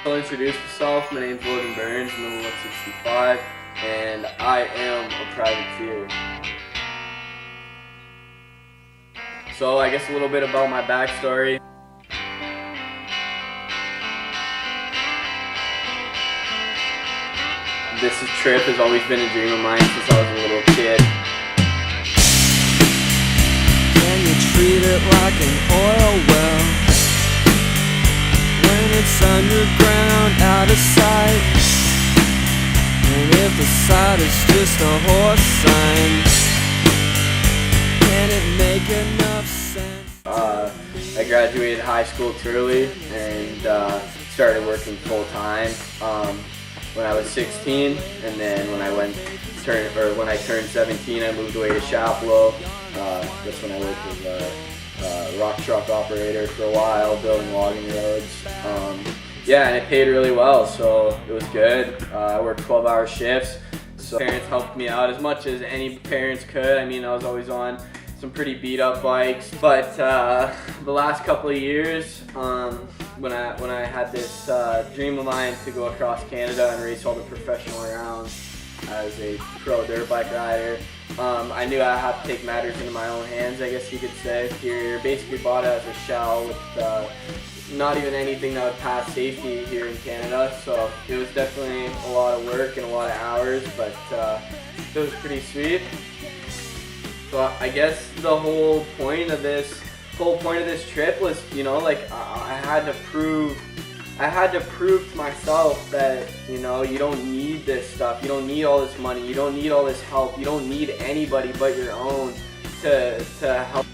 I'll introduce myself. My name's Logan Burns, I'm number 165, and I am a privateer. So I guess a little bit about my backstory. This trip has always been a dream of mine since I was a little kid. Can you treat it like an oil well? When it's underground, out of sight. And if the sight is just a horse sign, can it make enough sense? I graduated high school too early and started working full time when I was 16, and then when I turned 17, I moved away to Chapleau. That's when I worked as a rock truck operator for a while, building logging roads. Yeah, and it paid really well, so it was good. I worked 12-hour shifts, so parents helped me out as much as any parents could. I mean, I was always on some pretty beat up bikes, but the last couple of years, when I had this dream of mine to go across Canada and race all the professional rounds as a pro dirt bike rider, I knew I had to take matters into my own hands, I guess you could say. You're basically bought as a shell with not even anything that would pass safety here in Canada, so it was definitely a lot of work and a lot of hours, but it was pretty sweet. So I guess the whole point of this trip was, you know, like I had to prove to myself that, you know, you don't need this stuff, you don't need all this money, you don't need all this help, you don't need anybody but your own to help.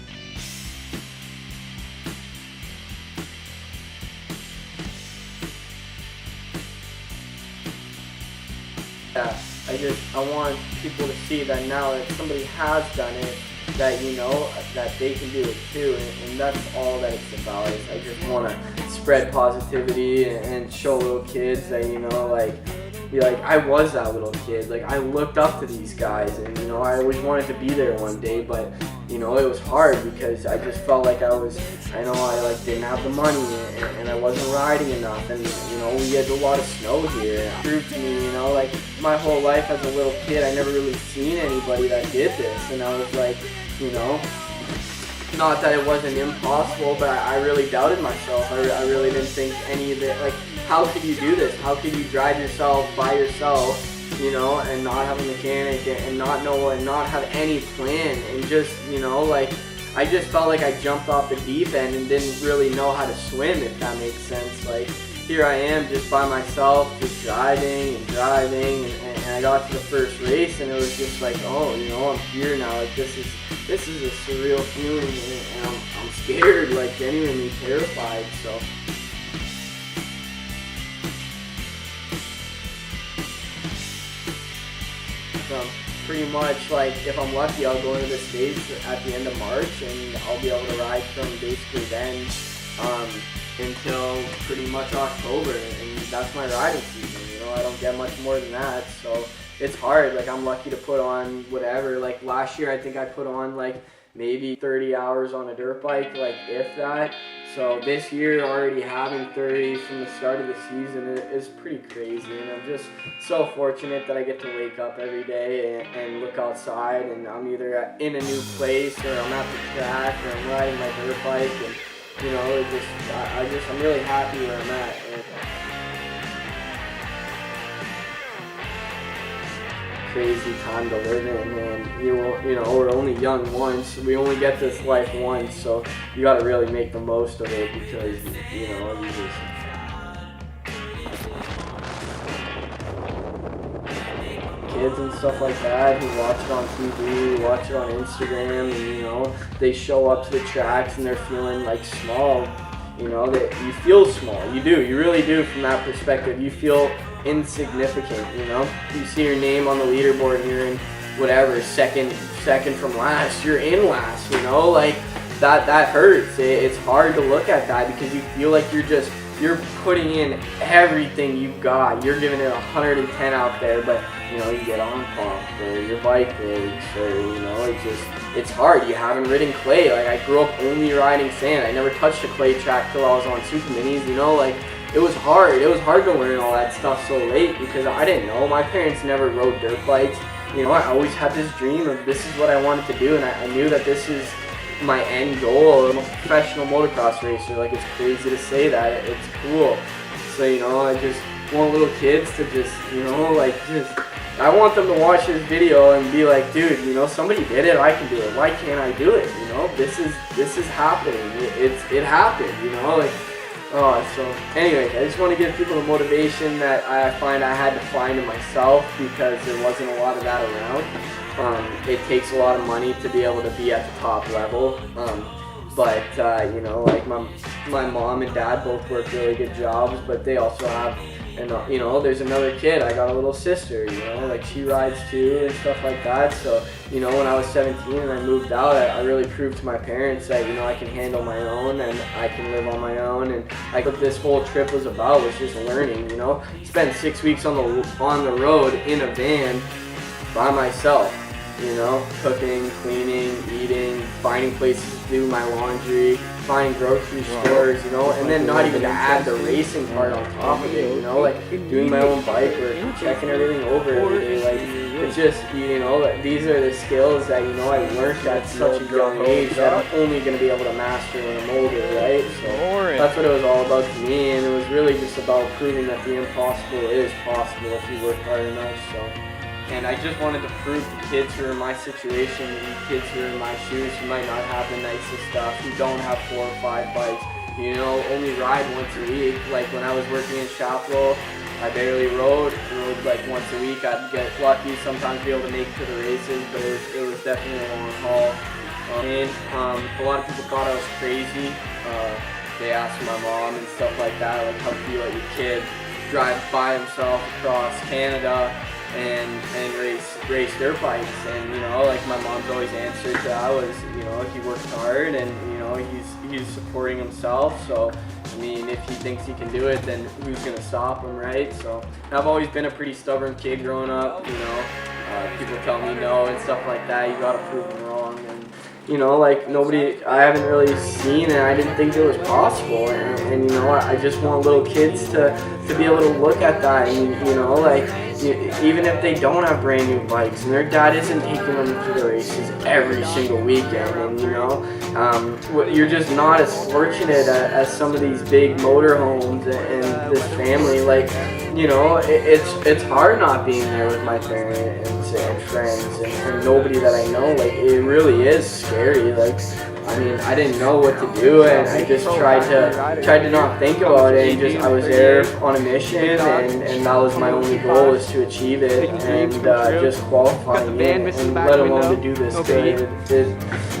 Yeah, I want people to see that now that somebody has done it, that, you know, that they can do it too, and that's all that it's about. Is I just want to spread positivity and show little kids that, you know, like, be like, I was that little kid, like I looked up to these guys, and, you know, I always wanted to be there one day, but, you know, it was hard because I just felt like I like didn't have the money, and I wasn't riding enough, and, you know, we had a lot of snow here. It proved to me, you know, like my whole life as a little kid, I never really seen anybody that did this, and I was like, you know, not that it wasn't impossible, but I really doubted myself. I really didn't think any of it, like, how could you do this? How could you drive yourself by yourself, you know, and not have a mechanic and not know and not have any plan, and just, you know, like, I just felt like I jumped off the deep end and didn't really know how to swim, if that makes sense. Like, here I am just by myself, just driving, and I got to the first race, and it was just like, oh, you know, I'm here now. Like, this is a surreal feeling, and I'm scared, like genuinely terrified. So. Pretty much, like, if I'm lucky, I'll go into the States at the end of March, and I'll be able to ride from basically then until pretty much October, and that's my riding season. You know, I don't get much more than that, so it's hard. Like, I'm lucky to put on whatever. Like, last year I think I put on like maybe 30 hours on a dirt bike, like, if that. So this year, already having 30 from the start of the season is pretty crazy, and I'm just so fortunate that I get to wake up every day and look outside, and I'm either in a new place, or I'm at the track, or I'm riding my dirt bike, and, you know, I'm really happy where I'm at. Crazy time to live in, and you know, we're only young once. We only get this life once, so you got to really make the most of it, because, you know, you just. Kids and stuff like that who watch it on TV, watch it on Instagram, and, you know, they show up to the tracks and they're feeling like small. You know, that you feel small. You do. You really do. From that perspective, you feel insignificant. You know, you see your name on the leaderboard and you're in whatever second from last. You're in last. You know, like that hurts. It's hard to look at that, because you feel like you're putting in everything you got. You're giving it 110 out there, but, you know, you get on pump, or your bike breaks, or, you know, it's hard. You haven't ridden clay. Like, I grew up only riding sand. I never touched a clay track till I was on super minis, you know, like, it was hard. It was hard to learn all that stuff so late because I didn't know. My parents never rode dirt bikes. You know, I always had this dream of this is what I wanted to do, and I knew that this is my end goal. I'm a professional motocross racer. Like, it's crazy to say that. It's cool. So, you know, I just want little kids to just, you know, like, I want them to watch this video and be like, dude, you know, somebody did it, I can do it. Why can't I do it? You know, this is happening. It happened, you know, like, so anyway, I just want to give people the motivation that I find I had to find in myself because there wasn't a lot of that around. It takes a lot of money to be able to be at the top level. But you know, like my mom and dad both work really good jobs, but they also have, and you know, there's another kid. I got a little sister, you know, like she rides too and stuff like that. So, you know, when I was 17 and I moved out, I really proved to my parents that, you know, I can handle my own and I can live on my own. And like what this whole trip was about was just learning, you know. Spent 6 weeks on the road in a van by myself. You know, cooking, cleaning, eating, finding places to do my laundry, finding grocery stores, you know, and then not even to add the racing part on top of it, you know, like doing my own bike work, checking everything over every day, like, it's just, you know, like, these are the skills that, you know, I learned at such a young age that I'm only going to be able to master when I'm older, right? So that's what it was all about to me, and it was really just about proving that the impossible is possible if you work hard enough, so. And I just wanted to prove to kids who are in my situation, and kids who are in my shoes, who might not have the nicest stuff, who don't have 4 or 5 bikes, you know, only ride once a week. Like when I was working in Chapel, I barely rode like once a week. I'd get lucky, sometimes be able to make it to the races, but it was definitely a long haul. A lot of people thought I was crazy. They asked my mom and stuff like that, like, how could you let your kid drive by himself across Canada and race dirt bikes? And, you know, like, my mom's always answered that was, you know, he works hard and, you know, he's supporting himself. So, I mean, if he thinks he can do it, then who's gonna stop him, right? So, I've always been a pretty stubborn kid growing up, you know. People tell me no and stuff like that. You gotta prove them wrong. And, you know, like, I haven't really seen it. I didn't think it was possible. And you know, I just want little kids to be able to look at that and, you know, like, even if they don't have brand new bikes and their dad isn't taking them to the races every single weekend, and, you know, you're just not as fortunate as some of these big motorhomes and this family. Like, you know, it's hard not being there with my parents and friends and nobody that I know. Like, it really is scary. Like, I mean, I didn't know what to do, and I just tried to not think about it, and I was there on a mission, and that was my only goal, was to achieve it, and just qualifying it, and let alone to do this good.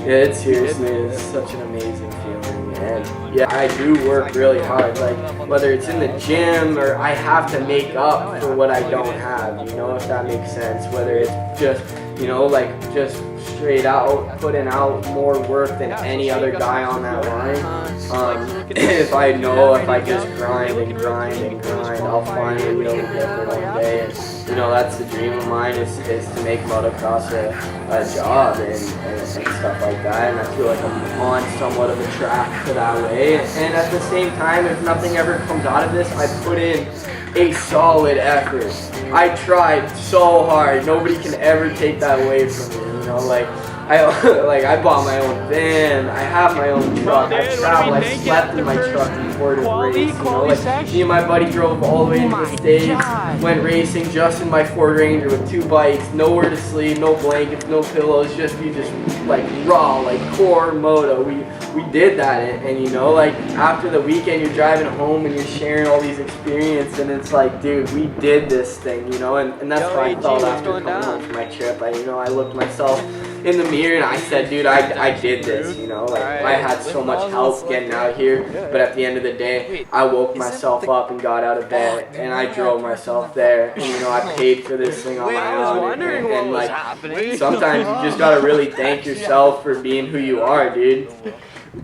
It seriously is such an amazing feeling, and yeah, I do work really hard, like, whether it's in the gym, or I have to make up for what I don't have, you know, if that makes sense, whether it's just, you know, like, just straight out putting out more work than any other guy on that line. If I just grind and grind and grind, I'll finally be able to get there one day. And, you know, that's the dream of mine, is to make motocross a job and stuff like that. And I feel like I'm on somewhat of a track to that way. And at the same time, if nothing ever comes out of this, I put in a solid effort. I tried so hard. Nobody can ever take that away from me. You know, like, I bought my own van, I have my own truck, I travel, I slept in my truck before this race, you know, like, me and my buddy drove all the way into the States, went racing just in my Ford Ranger with 2 bikes, nowhere to sleep, no blankets, no pillows, you just like raw, like core moto. We did that, and you know, like, after the weekend you're driving home and you're sharing all these experiences, and it's like, dude, we did this thing, you know, and that's how I felt after coming home from my trip. I looked myself in the mirror and I said, dude, I did this, you know, like, I had so much help getting out here, but at the end of the day, I woke myself up and got out of bed, and I drove myself there, and, you know, I paid for this thing on my own, and like, sometimes you just gotta really thank yourself for being who you are, dude.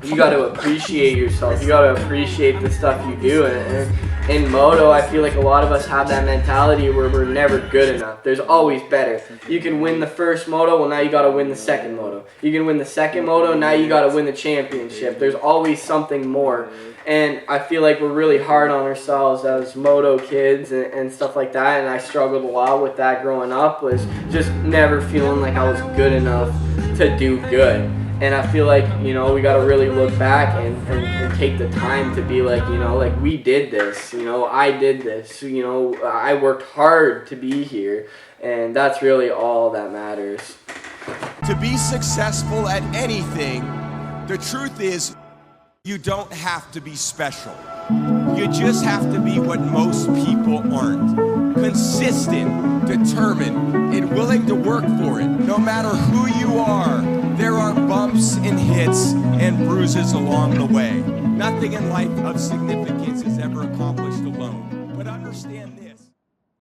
You gotta appreciate yourself, you gotta appreciate the stuff you do, and in moto, I feel like a lot of us have that mentality where we're never good enough. There's always better. You can win the first moto, well, now you gotta win win the second moto. You can win the second moto, now you got to win the championship. There's always something more. And I feel like we're really hard on ourselves as moto kids and stuff like that. And I struggled a lot with that growing up, was just never feeling like I was good enough to do good. And I feel like, you know, we got to really look back and take the time to be like, you know, like we did this, you know, I did this, you know, I worked hard to be here. And that's really all that matters. To be successful at anything, the truth is you don't have to be special. You just have to be what most people aren't. Consistent, determined, and willing to work for it. No matter who you are, there are bumps and hits and bruises along the way. Nothing in life of significance is ever accomplished